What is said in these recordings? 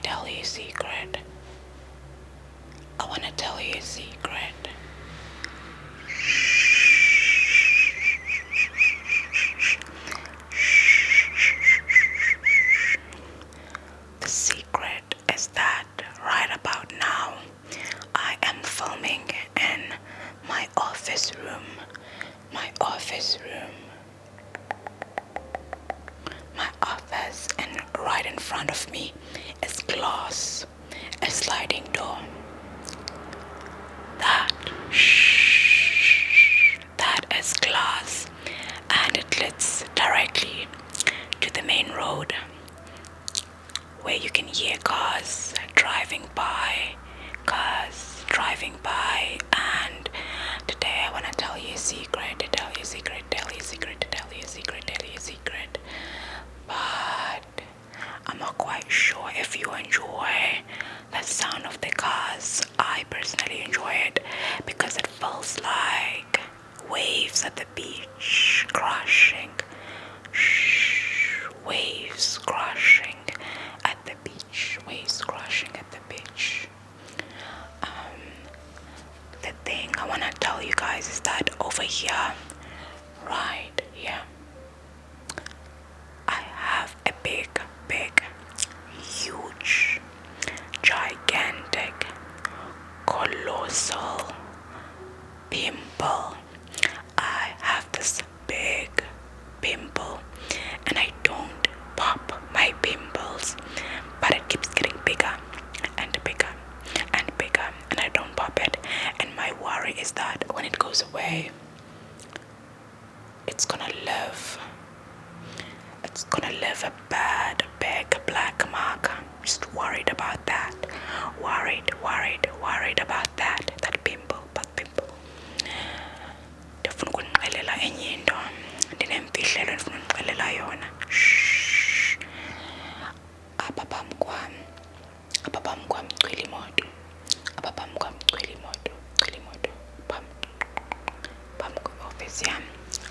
tell you a secret? I want to tell you a secret. The secret is that right about now, I am filming in my office room. My office room. My office, and right in front of me is glass, a sliding door. That is glass, and it leads directly to the main road where you can hear cars driving by, and today I want to tell you a secret, but I'm not quite sure if you enjoy the sound of the cars. I personally enjoy it because it feels like waves at the beach crashing. Waves crashing at the beach. The thing I want to tell you guys is that over here, right here, I have a big, huge, gigantic, colossal pimple. I have this big pimple, and I don't pop my pimples, but it keeps getting bigger and bigger and bigger, and I don't pop it. And my worry is that when it goes away, it's gonna leave a bad, big black mark. I'm just worried about that. Worried about that pimple, ndifuna ukunixelela enye into, ndinemfihlelo ndifuna unixelela yona. Apha phambi kwam gcwele imoto. Phambi kweofisi yam,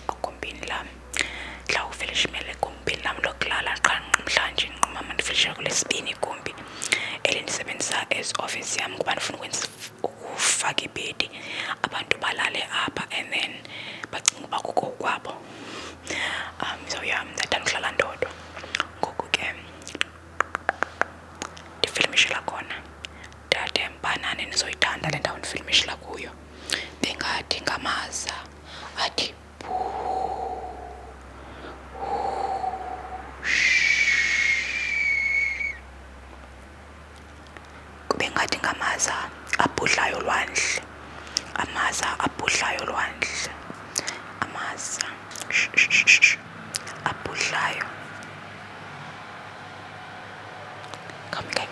egumbini lam. Mhla ufilishimele egumbini lam lokulala qha namhlanje nqumama ndifilishe kulesibini igumbi elindisebenzisa as office yam kuba ndifuna ukufaka ibhedi abantu balale apha and then bacinga uba kukho kwabo. So yeah, ndathanda ukuhlala ndodwa, ngoku ke ndifilmishela khona. Ndade mbanani nizoyithanda le ndawo ndifilmishela kuyo. Bengathi ngamaza athi kube ngathi ngamaza abhudlayo olwandle. Amaza abhudlayo olwandle. Amaza abhudlayo. Come again.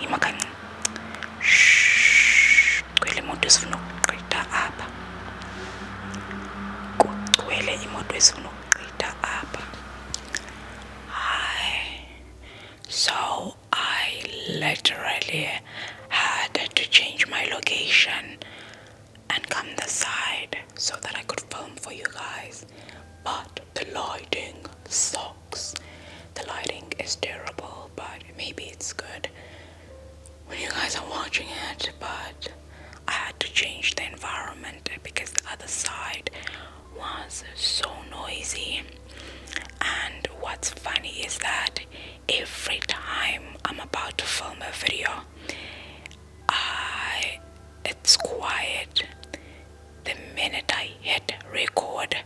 Imakanye. Kugcwele imoto esifuna ukugqitha apha. So I literally had to change my location and come this side so that I could film for you guys. But the lighting sucks. The lighting is terrible, but maybe it's good when you guys are watching it. But I had to change the environment because the other side was so noisy. And what's funny is that every time I'm about to film a video, it's quiet. The minute I hit record,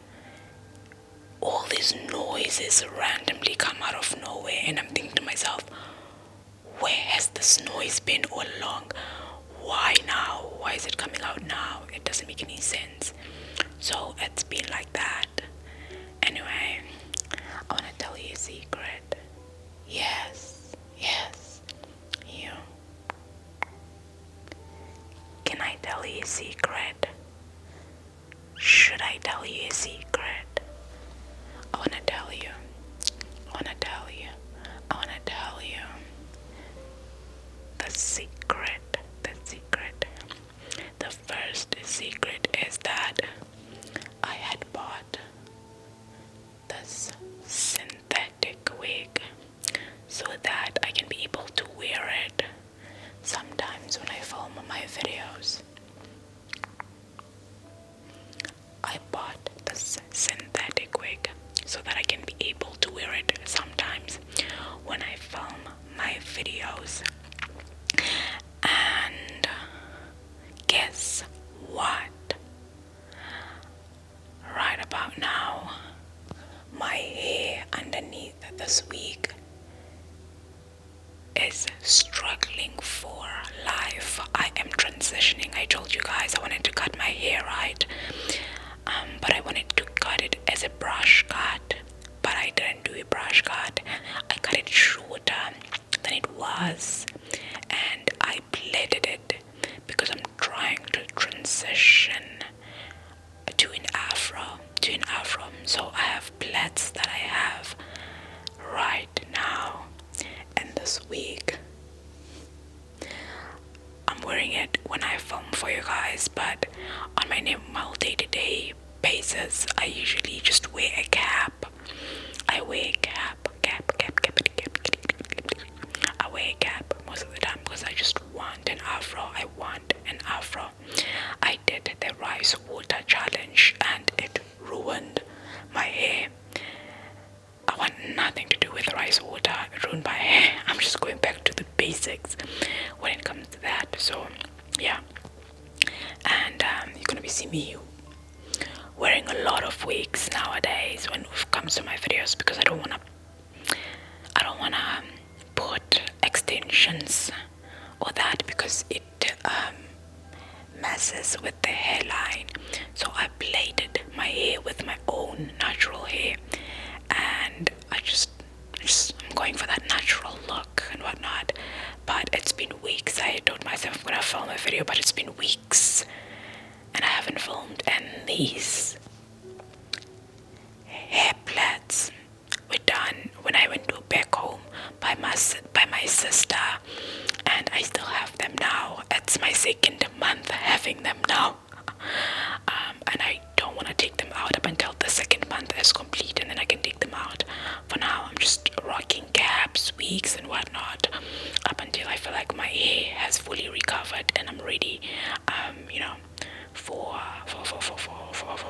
all these noises randomly come out of nowhere, and I'm thinking to myself, where has this noise been all along? Why now? Why is it coming out now? It doesn't make any sense. So it's been like that. Anyway, I want to tell you a secret. Yes, you. Can I tell you a secret? Should I tell you a secret? you guys, I wanted to cut my hair, right? But I wanted to cut it as a brush cut, but I didn't do a brush cut. I cut it shorter than it was, and I plaited it because I'm trying to transition to an afro, So I have plaits that I have right now, and this wig, I'm wearing it when I film for you guys, but on my normal day-to-day basis, I usually just wear a cap. I wear a cap. I wear a cap most of the time because I just want an afro. I did the rice water challenge and it ruined my hair. I want nothing to do with rice water. It ruined my hair. I'm just going back to the basics when it comes to that. So yeah, and you're gonna be seeing me wearing a lot of wigs nowadays when it comes to my videos, because I don't wanna put extensions or that, because it messes with the hairline. So I plaited my hair with my own natural hair, and I'm going for that natural look and whatnot. But it's been weeks. I told myself I'm gonna film a video, but it's been weeks and I haven't filmed. And these hair plaits were done when I went to back home by my sister, and I still have them now. It's my second month having them now. And I don't want to take them out up until the second month is complete, and then I can take them out. For now, I'm just rocking caps, wigs, and whatnot up until I feel like my hair has fully recovered and I'm ready,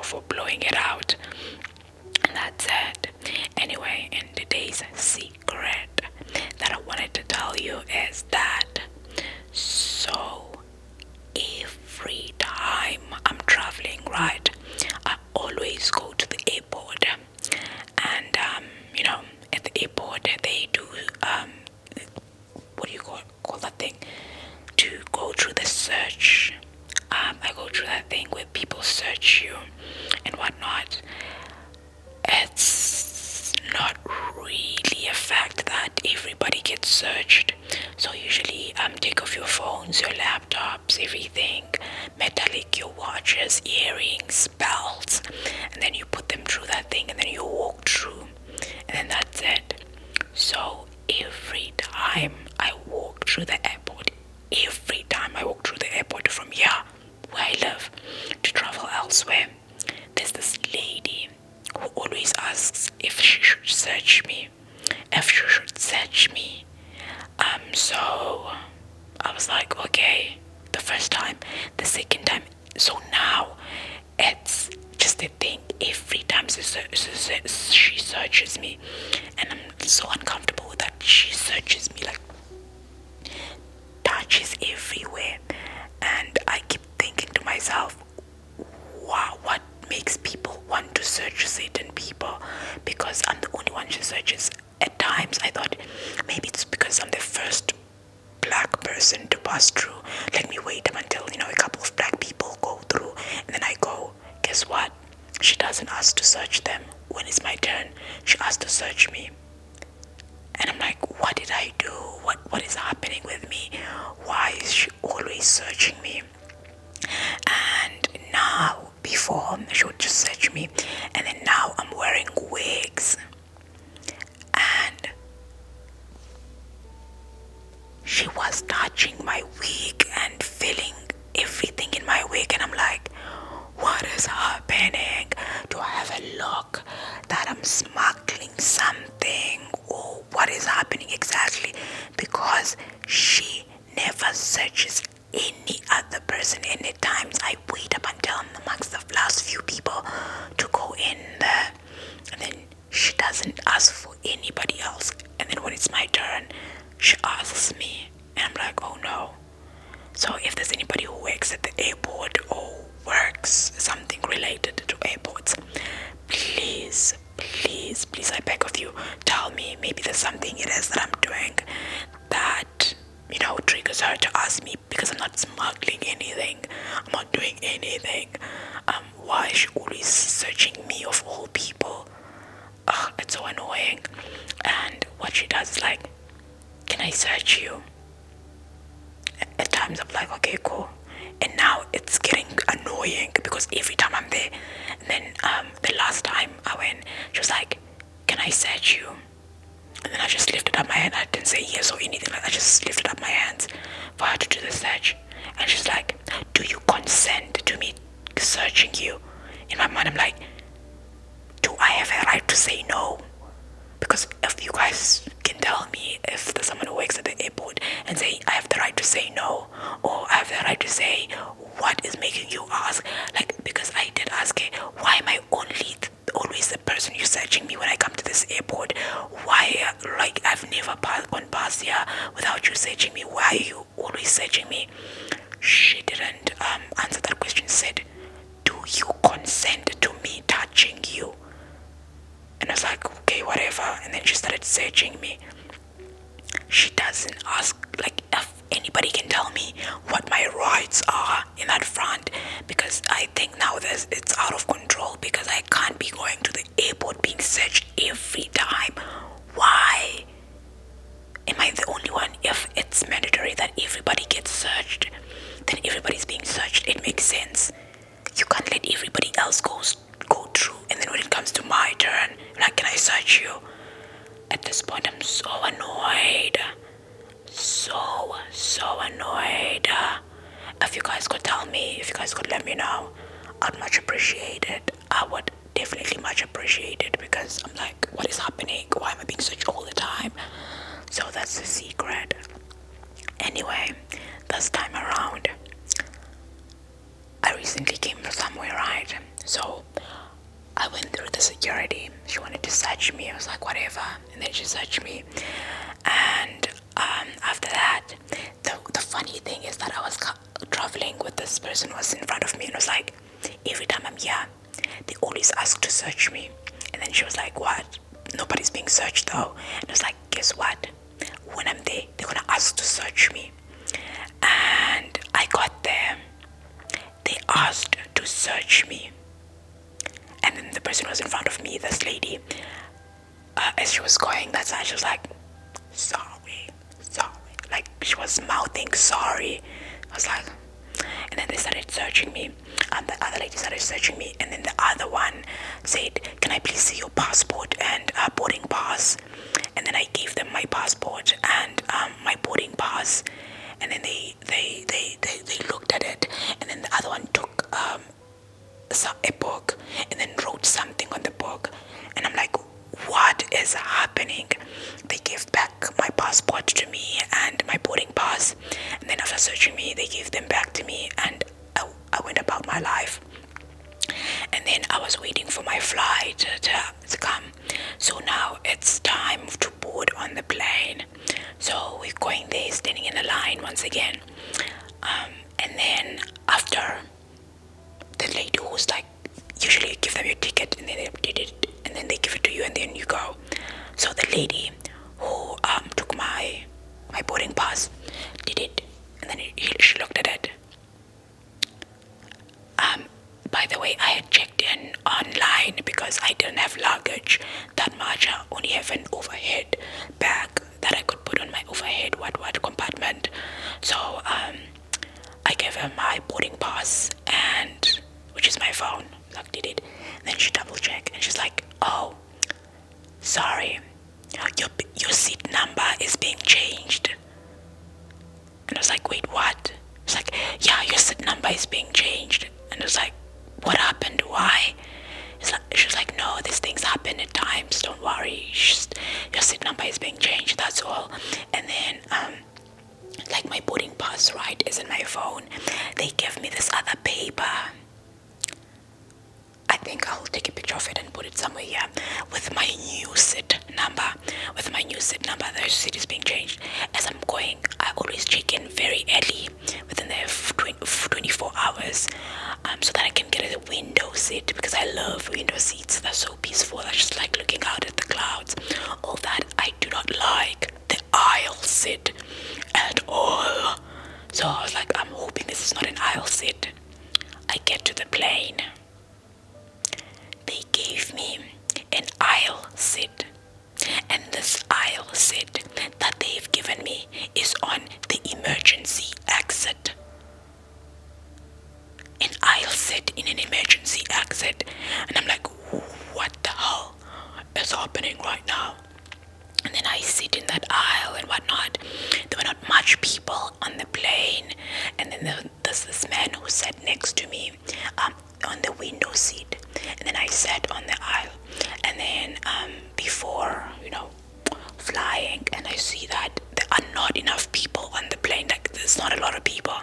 for blowing it out. And that's it. Anyway, and today's secret that I wanted to tell you is that, so every time I'm traveling, right, I always go to the airport, and at the airport they do what do you call that thing, to go through the search. I go through that thing where people search you and whatnot. It's not really a fact that everybody gets searched. So usually take off your phones, your laptops, everything, metallic, your watches, earrings, belts, and then you put them through that thing, and then you walk through, and then that's it. So every time I walk through the airport, from here where I live to travel elsewhere, there's this lady who always asks if she should search me. So I was like, okay, the first time, the second time. So now it's just a thing. Every time she searches me, and I'm so uncomfortable with that. She searches me, like touches everywhere, and I keep thinking to myself, wow, what makes people want to search certain people? Because I'm the only one she searches. At times I thought maybe it's because I'm the first black person to pass through. Let me wait until a couple of black people go through, and then I go. Guess what? She doesn't ask to search them. When it's my turn, she asks to search me. And I'm like, what did I do? What is happening with me? Why is she always searching me? And now, before she would just search me, and then now I'm wearing wigs, and she was touching my wig and feeling everything in my wig, and I'm like, what is happening? Do I have a look that I'm smuggling something, or what is happening exactly? Because she never searches any other person. And at times I wait up until I'm amongst the last few people to go in there, and then she doesn't ask for anybody else. And then when it's my turn, she asks me, and I'm like, oh no. So if there's anybody who works at the airport or works something related to airports, please, I beg of you, tell me. Maybe there's something it is that I'm doing that triggers her to ask me. because I'm not smuggling anything. I'm not doing anything. Why is she always searching me of all people? Ugh, it's so annoying. And what she does is like, can I search you? At times I'm like, okay, cool. And now it's getting annoying because every time I'm there, and then the last time I went, she was like, can I search you? And then I just lifted up my hand. I didn't say yes or anything. Like, I just lifted up my hands for her to do the search. And she's like, do you consent to me searching you? In my mind, I'm like, do I have a right to say no? Because if you guys can tell me, if there's someone who works at the airport and say, I have the right to say no, or I have the right to say, what is making you ask? Like, because I did ask her, why am I always the person you're searching me when I come to this airport? Why, like, I've never gone past here without you searching me. Why are you always searching me? She didn't answer that question. Said, do you consent to me touching you? And I was like, okay, whatever. And then she started searching me. She doesn't ask, like, if anybody can tell me what my rights are in that front, because I think now it's out of control, because I can't be going to the airport being searched every time. Why? Am I the only one? If it's mandatory that everybody gets searched, then everybody's being searched. It makes sense. You can't let everybody else go through, and then when it comes to my turn, like, can I search you? At this point, I'm so annoyed. So annoyed. If you guys could tell me, if you guys could let me know, I'd much appreciate it. I would definitely much appreciate it, because I'm like, what is happening? Why am I being searched all the time? So that's the secret. Anyway, this time around, I recently came from somewhere, right? So I went through the security. She wanted to search me. I was like, whatever. And then she searched me. And after that, the funny thing is that I was traveling with this person who was in front of me, and it was like, every time I'm here, they always ask to search me. And then she was like, what? Nobody's being searched though. And I was like, guess what? When I'm there, they're gonna ask to search me. And I got there. They asked to search me. And then the person who was in front of me, this lady, as she was going that side, she was like, sorry. Like, she was mouthing sorry. I was like, and then they started searching me. And the other lady started searching me. And then the other one said, can I please see your passport and boarding pass? And then I gave them my passport and my boarding pass. And then they looked at it. And then the other one took a book and then wrote something on the book, and I'm like, what is happening? They gave back my passport to me and my boarding pass, and then after searching me, they gave them back to me, and I went about my life. And then I was waiting for my flight to come. So now it's time to board on the plane. So we're going there, standing in a line once again. And then after, the lady who's like, usually you give them your ticket and then they did it, and then they give it to you and then you go. So the lady who took my boarding pass did it, and then she looked at it. By the way, I had checked in online because I didn't have luggage that much. I only have an overhead bag that I could put on my overhead what compartment. So I gave her my boarding pass, and which is my phone. Like, did it. And then she double checked and she's like, oh, sorry, your seat number is being changed. And I was like, wait, what? It's like, yeah, your seat number is being changed. And I was like, what happened? Why? She was like, no, these things happen at times, don't worry, your seat number is being changed, that's all. And then like, my boarding pass, right, is in my phone. They gave me this other paper. I think I'll take a picture of it and put it somewhere here, with my new seat number. With my new seat number, the seat is being changed. As I'm going, I always check in very early, within the 24 hours, so that I can get a window seat, because I love window seats. They're so peaceful. I just like looking out at the clouds. All that. I do not like the aisle seat at all. So I was like, is happening right now? And then I sit in that aisle and whatnot. There were not much people on the plane. And then there's this man who sat next to me on the window seat. And then I sat on the aisle. And then before, flying, and I see that there are not enough people on the plane. Like, there's not a lot of people.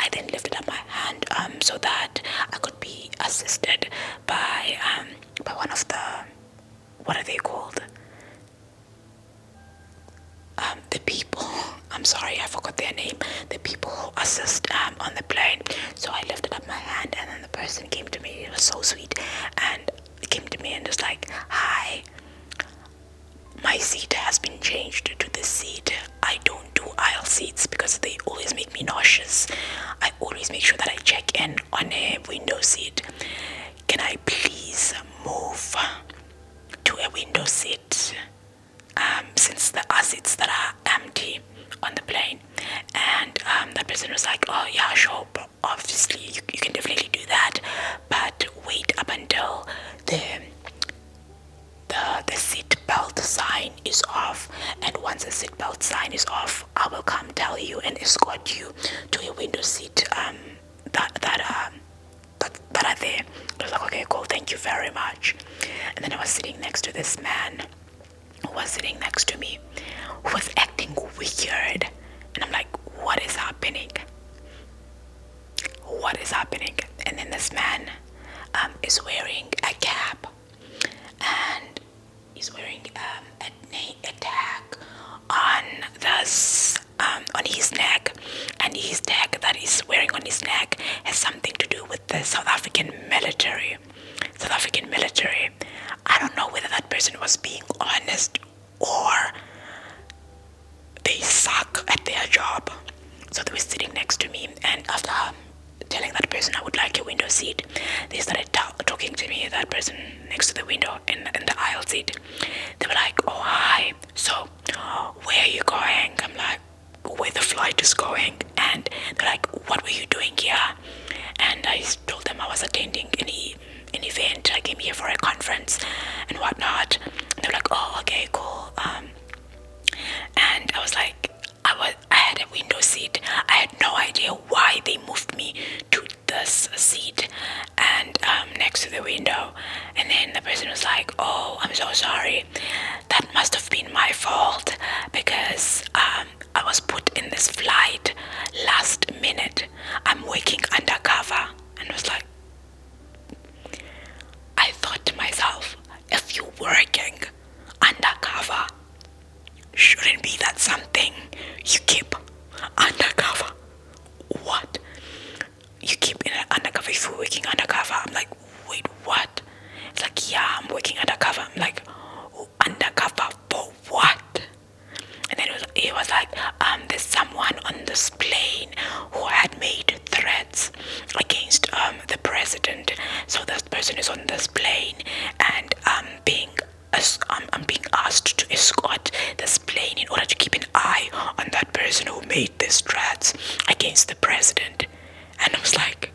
I then lifted up my hand so that I could be assisted by one of the, what are they called? The people, I'm sorry, I forgot their name, the people who assist on the plane. So I lifted up my hand, and then the person came to me. It was so sweet, and came to me and was like, "Hi, my seat has been changed to this seat. I don't do aisle seats because they always make me nauseous. I always make sure that I check in on a window seat. Can I please move to a window seat? Since there are seats that are empty on the plane." And the person was like, "Oh yeah, sure, but obviously you can definitely do that, but wait up until the seat belt sign is off, and once the seat belt sign is off, I will come tell you and escort you to a window seat that are there." I was like, "Okay, cool, thank you very much." And then I was sitting next to this man who was sitting next to me, who was acting weird. And I'm like, what is happening? What is happening? And then this man is wearing a cap, and he's wearing a tag on this on his neck, and his tag that he's wearing on his neck has something to do with the South African military. I don't know whether that person was being honest or they suck at their job. So they were sitting next to me, and after telling that person I would like a window seat, they started talking to me, that person next to the window in the aisle seat. They were like, "Oh, hi, so where are you going?" I'm like, "Where the flight is going." And they're like, "What were you doing here?" And I told them I was attending an event. I came here for a conference and whatnot. And they're like, "Oh, okay, cool." And I was like, I had a window seat. I had no idea why they moved me to this seat and next to the window. And then the person was like, "Oh, I'm so sorry. That must have been my fault because I was put in this flight last minute. I'm working undercover." And I was like, I thought to myself, if you're working undercover, shouldn't be that something you keep undercover? What? You keep in undercover if you're working undercover? I'm like, wait, what? It's like, yeah, I'm working undercover. I'm like, oh, undercover for what? And then it was like, there's someone on this plane who had made threats against the president. So this person is on this plane, and I'm being asked to escort this plane in order to keep an eye on that person who made these threats against the president. And I was like,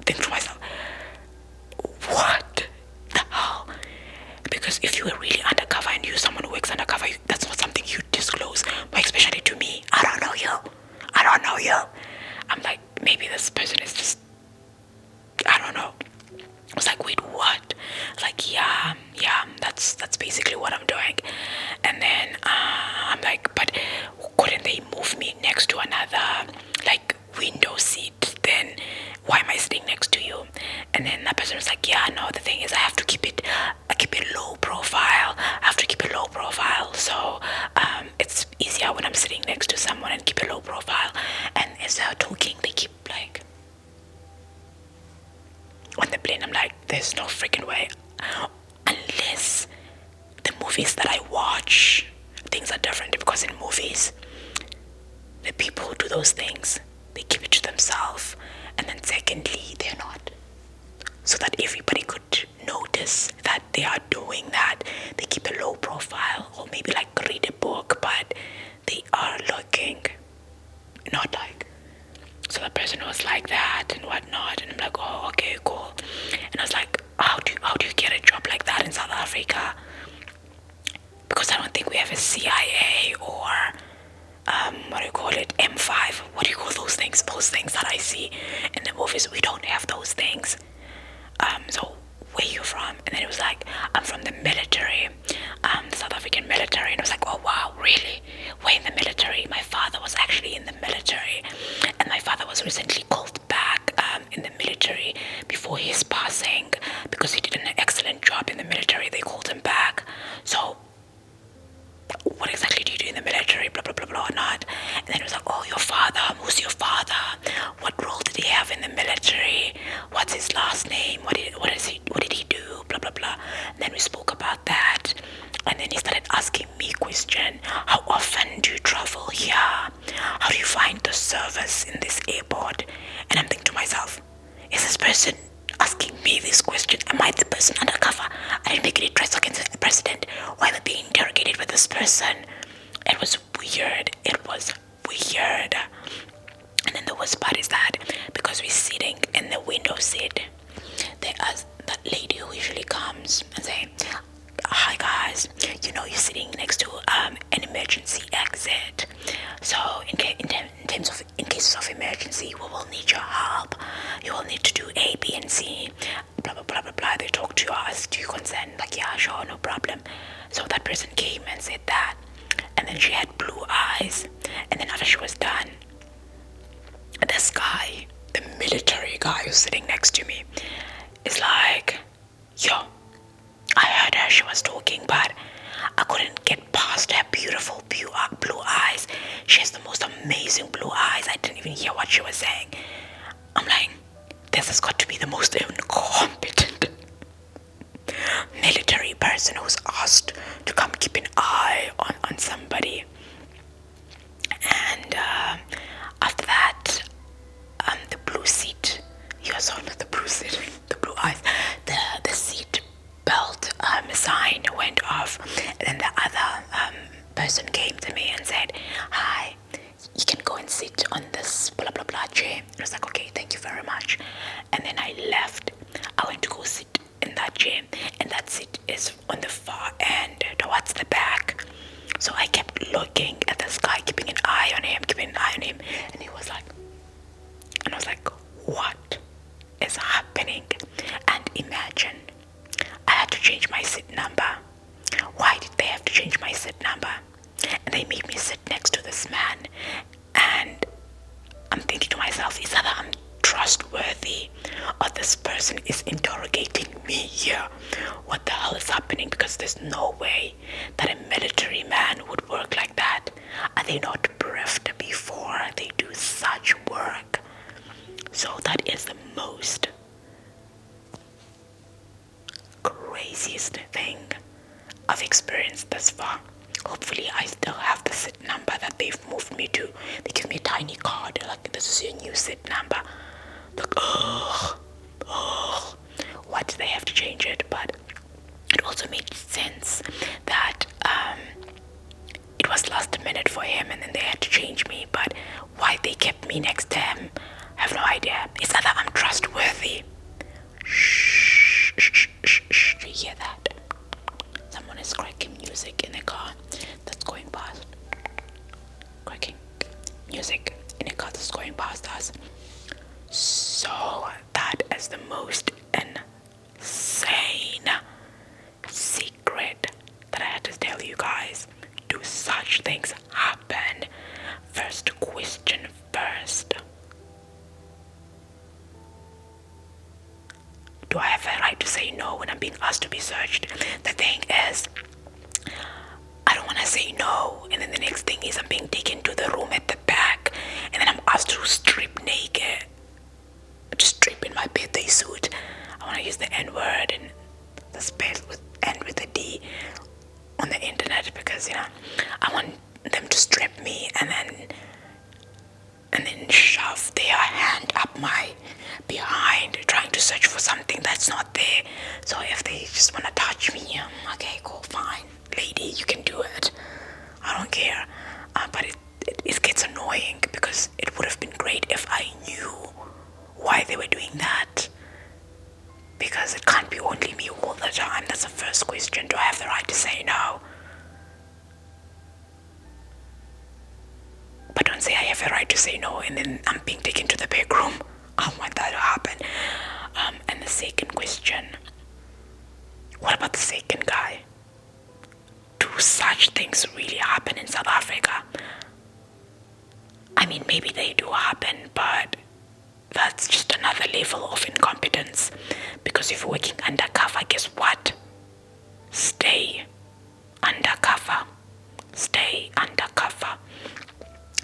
thinking to myself, what the hell? Because if you were really undercover and you're someone who works undercover, that's not something you disclose, but especially to me. I don't know you. I'm like, maybe this person is just, I don't know. I was like, wait, what? Like, yeah, that's basically what I'm doing. And then I'm like, but couldn't they move me next to another like window seat? Then why am I sitting next to you? And then that person was like, yeah, no, the thing is I keep it low profile. So it's easier when I'm sitting next to someone and keep a low profile. And as they're talking, they keep like on the plane. I'm like, there's no freaking way. Unless the movies that I watch, things are different, because in movies, the people who do those things, they keep it to themselves. And then secondly, they're not. So that everybody could notice that they are doing that. They keep a low profile, or maybe like read a book, but they are looking not like. So the person was like that and whatnot, and I'm like, oh, okay, cool. And I was like, how do you get a job like that in South Africa? Africa, because I don't think we have a CIA or what do you call it, M5, what do you call those things that I see in the movies. We don't have those things. So where you from? And then it was like, I'm from the military, the South African military. And I was like, oh wow, really? We're in the military. My father was actually in the military, and my father was recently called back in the military before his passing because he did an excellent job in the military. They called him back. So what exactly do you do in the military, blah blah blah blah or not? And then it was like, oh, your father, who's your father, what role did he have in the military, what's his last name, what did he do, blah blah blah. And then we spoke about that, and then he started asking me question, how often do you travel here, how do you find the service in this airport? And I'm thinking to myself, is this person asking me this question? Am I the person undercover? I didn't make any threats against the president. Why am I being interrogated with this person? It was weird. It was weird. And then the worst part is that because we're sitting in the window seat, there is that lady who usually comes and say, hi guys, you're sitting next to an emergency exit. So in cases of emergency, we will need your help. You will need to do A, B, and C. Blah blah blah blah blah. They talk to us. Do you consent? Like, yeah, sure, no problem. So that person came and said that, and then she had blue eyes. And then after she was done, this guy, the military guy who's sitting next to me, is like, yo, I heard her. She was talking, but I couldn't get past her beautiful blue eyes. She has the most amazing blue eyes. I didn't even hear what she was saying. I'm like, this has got to be the most incompetent military person who's asked to come keep an eye on somebody. And after that, the blue seat, the blue seat, the blue eyes, the seat belt sign went off, and then the other person came to me and said, hi, you can go and sit on this blah blah blah chair. And I was like, okay, thank you very much. And then I left. I went to go sit in that chair, and that seat is on the far end towards the back. So I kept looking at this guy, keeping an eye on him, and he was like, and I was like, what is happening? And imagine, I had to change my seat number. Why did they have to change my seat number? And they made me sit next to this man, and I'm thinking to myself, is either I'm trustworthy or this person is interrogating me here. What the hell is happening? Because there's no way that a military man would work like that. Are they not briefed before they do such work? So that is the most craziest thing I've experienced thus far. Hopefully I still have the SIT number that they've moved me to. They give me a tiny card, like, this is your new SIT number. Like, why do they have to change it? But it also made sense that it was last minute for him, and then they had to change me. But why they kept me next to him, I have no idea. It's either I'm trustworthy. Shh, shh, shh, shh. Do you hear that? Someone is cracking music in a car that's going past. Cracking music in a car that's going past us. So that is the most insane secret that I had to tell you guys. Do such things happen? First question first. Do I have a right to say no when I'm being asked to be searched? The thing is, I don't want to say no, and then the next thing is I'm being taken to the room at the back, and then I'm asked to strip naked, to strip in my birthday suit. I want to use the N-word and the spell with end with a D on the internet, because I want them to strip me and then shove their hand up my behind, trying to search for something that's not there. So if they just want to touch me, okay, cool, fine, lady, you can do it. I don't care. But it gets annoying, because it would have been great if I knew why they were doing that, because it can't be only me all the time. That's the first question. question, do I have the right to say no? But don't say I have a right to say no and then I'm being taken to the back room. I don't want that to happen. And the second question, what about the second guy? Do such things really happen in South Africa? I mean, maybe they do happen, but that's just another level of incompetence. Because if you're working undercover, guess what? Stay undercover. Stay undercover.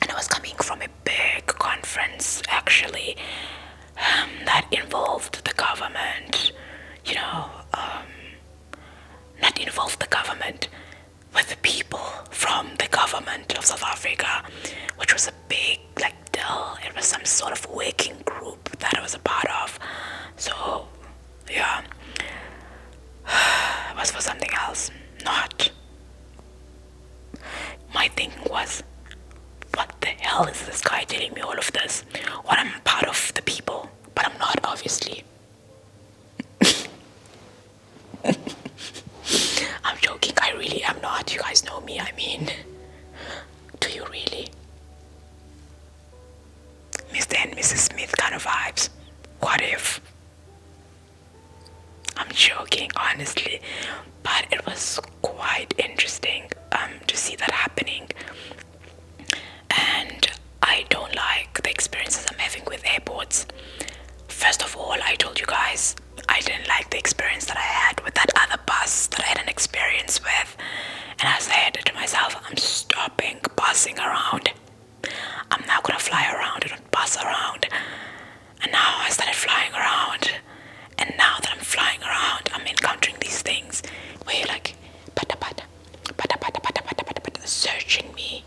And I was coming from a big conference, actually, that involved the government, not involved the government, with the people from the government of South Africa, which was a big, deal. It was some sort of working group that I was a part of. So, yeah, it was for something else, not. My thinking was, what the hell is this guy telling me all of this? What, I'm part of the people, but I'm not, obviously. I'm joking, I really am not. You guys know me, I mean, do you really? Mr. and Mrs. Smith kind of vibes. What if? I'm joking, honestly, but it was quite interesting to see that happening. And I don't like the experiences I'm having with airports. First of all, I told you guys I didn't like the experience that I had with that other bus that I had an experience with. And I said to myself, I'm stopping bussing around. I'm not gonna fly around and bus around. And now I started flying around. And now that I'm flying around, I'm encountering these things where you're like, pata pata, pata pata pata pata pata pata, searching me.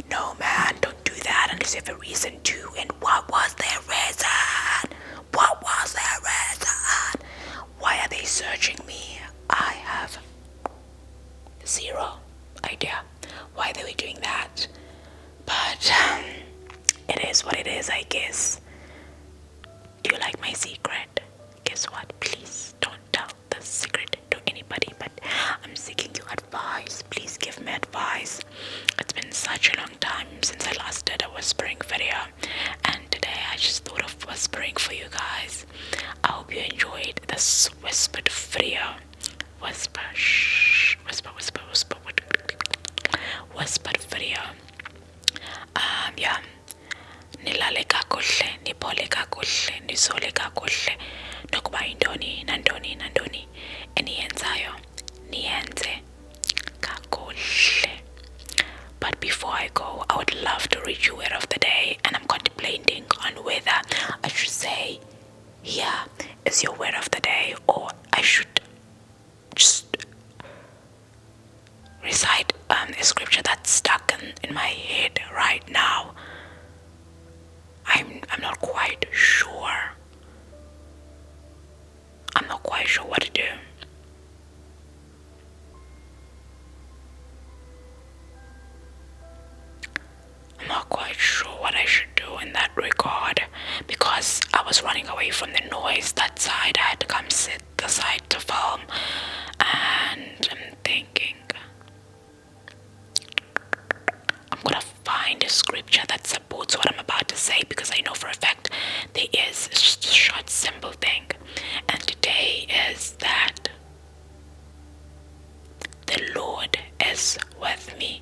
No man, don't do that unless you have a reason to. And what was their reason? What was their reason? Why are they searching me? I have zero idea why they were doing that. But it is what it is, I guess. Do you like my secret? Guess what? Please don't tell the secret to anybody, but I'm seeking your advice. Please give me advice. It's been such a long time since I last did a whispering video, and today I just thought of whispering for you guys. I hope you enjoyed this whispered video. Whisper, shh, whisper, whisper, whisper, whispered video. Yeah. Nilale kakuhle, niphole kakuhle, nisole kakuhle, nokuba yintoni nantoni eniyenzayo niyenze kakuhle. But before I go, I would love to read you word of the day, and I'm contemplating on whether I should say, here is your word of the day, or I should just recite a scripture that's stuck in my head right now. I'm not quite sure. I'm not quite sure what to do. I'm not quite sure what I should do in that regard, because I was running away from the noise that side. I had to come sit the side to film, and I'm thinking I'm gonna find a scripture that supports what I'm about to say, because I know for a fact there is just a short, simple thing. And today is that the Lord is with me.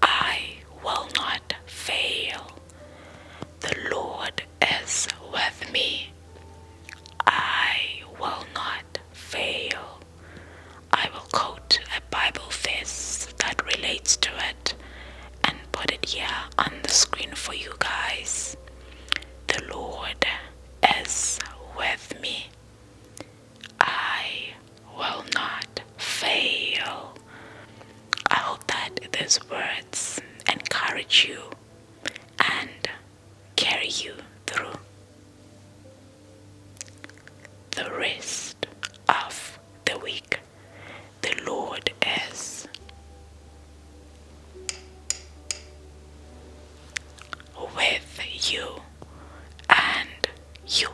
I will not fail. The Lord is with me. I will not fail. I will quote a Bible verse that relates to it and put it here on the screen for you guys. The Lord is with me. I will not fail. I hope that these words encourage you and carry you through the rest of the week. The Lord is with you, and you